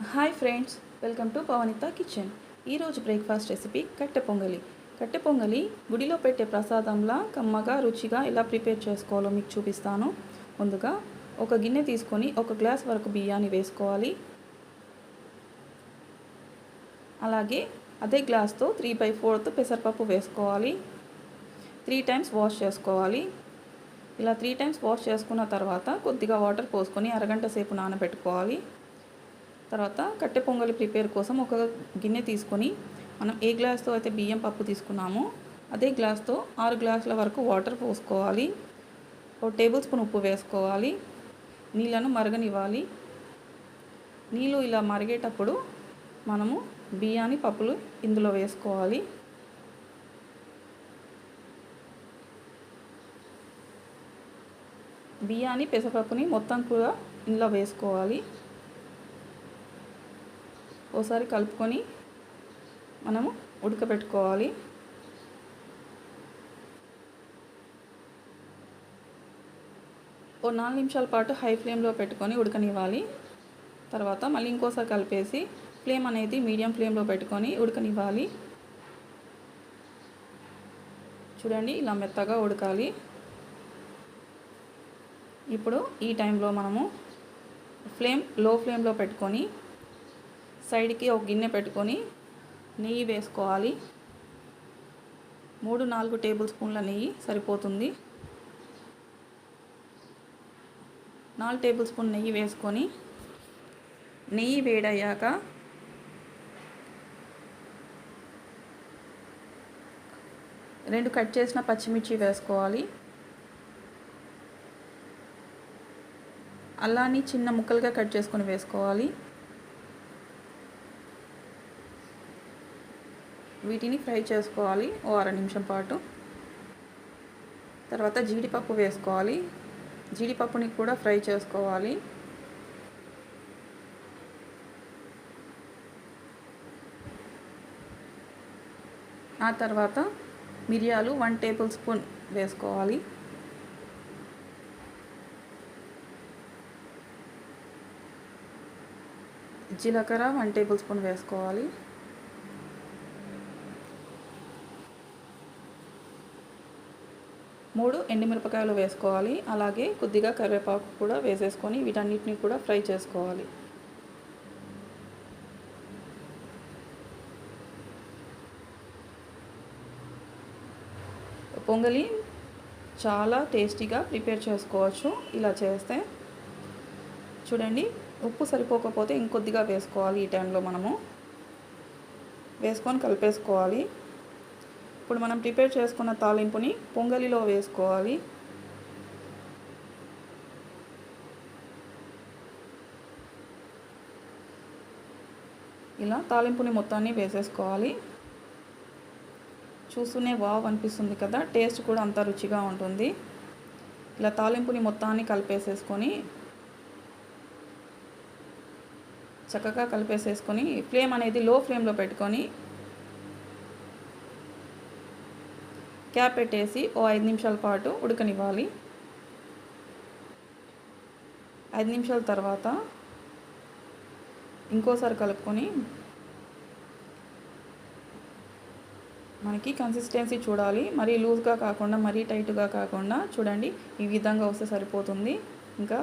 Hi friends, welcome to Pavanitha kitchen. ఈరోజు breakfast recipe కట్టె పొంగలి. కట్టె పొంగలి గుడిలో పెట్టే ప్రసాదంలా కమ్మగా రుచిగా ఎలా ప్రిపేర్ చేసుకోవాలో మీకు చూపిస్తాను. ముందుగా ఒక గిన్నె తీసుకొని 1 గ్లాస్ వరకు బియ్యాన్ని వేసుకోవాలి. అలాగే అదే గ్లాస్తో 3/4 పెసరపప్పు వేసుకోవాలి. 3 టైమ్స్ వాష్ చేసుకోవాలి. ఇలా 3 టైమ్స్ వాష్ చేసుకున్న తర్వాత కొద్దిగా వాటర్ పోసుకొని అరగంట సేపు నానబెట్టుకోవాలి. తర్వాత కట్టె పొంగలి ప్రిపేర్ కోసం ఒక గిన్నె తీసుకొని మనం ఏ గ్లాస్తో అయితే బియ్యం పప్పు తీసుకున్నామో అదే గ్లాస్తో 6 గ్లాసుల వరకు వాటర్ పోసుకోవాలి. 1 టేబుల్ స్పూన్ ఉప్పు వేసుకోవాలి. నీళ్ళను మరగనివ్వాలి. నీళ్ళు ఇలా మరిగేటప్పుడు మనము బియ్యాన్ని పప్పులు ఇందులో వేసుకోవాలి. బియ్యాన్ని పెసరపప్పుని మొత్తం కూడా ఇందులో వేసుకోవాలి. ఓసారి కలుపుకొని మనము ఉడకబెట్టుకోవాలి. ఓ 4 నిమిషాల పాటు హై ఫ్లేమ్లో పెట్టుకొని ఉడకనివ్వాలి. తర్వాత మళ్ళీ ఇంకోసారి కలిపేసి ఫ్లేమ్ అనేది మీడియం ఫ్లేమ్లో పెట్టుకొని ఉడకనివ్వాలి. చూడండి, ఇలా మెత్తగా ఉడకాలి. ఇప్పుడు ఈ టైంలో మనము లో ఫ్లేమ్లో పెట్టుకొని సైడ్కి ఒక గిన్నె పెట్టుకొని నెయ్యి వేసుకోవాలి. 3-4 టేబుల్ స్పూన్ల నెయ్యి సరిపోతుంది. 4 టేబుల్ స్పూన్ నెయ్యి వేసుకొని నెయ్యి వేడయ్యాక రెండు కట్ చేసిన పచ్చిమిర్చి వేసుకోవాలి. అల్లాన్ని చిన్న ముక్కలుగా కట్ చేసుకొని వేసుకోవాలి. వీటిని ఫ్రై చేసుకోవాలి ఓ 1/2 నిమిషం పాటు. తర్వాత జీడిపప్పు వేసుకోవాలి. జీడిపప్పుని కూడా ఫ్రై చేసుకోవాలి. ఆ తర్వాత మిరియాలు 1 టేబుల్ స్పూన్ వేసుకోవాలి. జీలకర్ర 1 టేబుల్ స్పూన్ వేసుకోవాలి. 3 ఎండుమిరపకాయలు వేసుకోవాలి. అలాగే కొద్దిగా కరివేపాకు కూడా వేసేసుకొని వీటన్నిటిని కూడా ఫ్రై చేసుకోవాలి. పొంగలి చాలా టేస్టీగా ప్రిపేర్ చేసుకోవచ్చు ఇలా చేస్తే. చూడండి, ఉప్పు సరిపోకపోతే ఇంకొద్దిగా వేసుకోవాలి. ఈ టైంలో మనము వేసుకొని కలిపేసుకోవాలి. ఇప్పుడు మనం ప్రిపేర్ చేసుకున్న తాలింపుని పొంగలిలో వేసుకోవాలి. ఇలా తాలింపుని మొత్తాన్ని వేసేసుకోవాలి. చూస్తూనే వావ్ అనిపిస్తుంది కదా, టేస్ట్ కూడా అంత రుచిగా ఉంటుంది. ఇలా తాలింపుని మొత్తాన్ని కలిపేసేసుకొని చక్కగా కలిపేసేసుకొని ఫ్లేమ్ అనేది లో ఫ్లేమ్లో పెట్టుకొని క్యాప్ పెట్టేసి ఓ 5 నిమిషాల పాటు ఉడకనివ్వాలి. 5 నిమిషాల తర్వాత ఇంకోసారి కలుపుకొని మనకి కన్సిస్టెన్సీ చూడాలి. మరీ లూజ్గా కాకుండా మరీ టైట్గా కాకుండా చూడండి, ఈ విధంగా వస్తే సరిపోతుంది. ఇంకా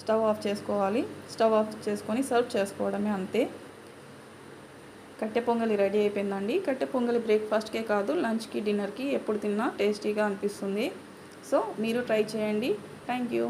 స్టవ్ ఆఫ్ చేసుకోవాలి. స్టవ్ ఆఫ్ చేసుకొని సర్వ్ చేసుకోవడమే, అంతే. కట్టె పొంగలి రెడీ అయిపోయిందండి. కట్టె పొంగలి బ్రేక్ఫాస్ట్కే కాదు, లంచ్కి డిన్నర్కి ఎప్పుడు తిన్నా టేస్టీగా అనిపిస్తుంది. సో మీరు ట్రై చేయండి. Thank you.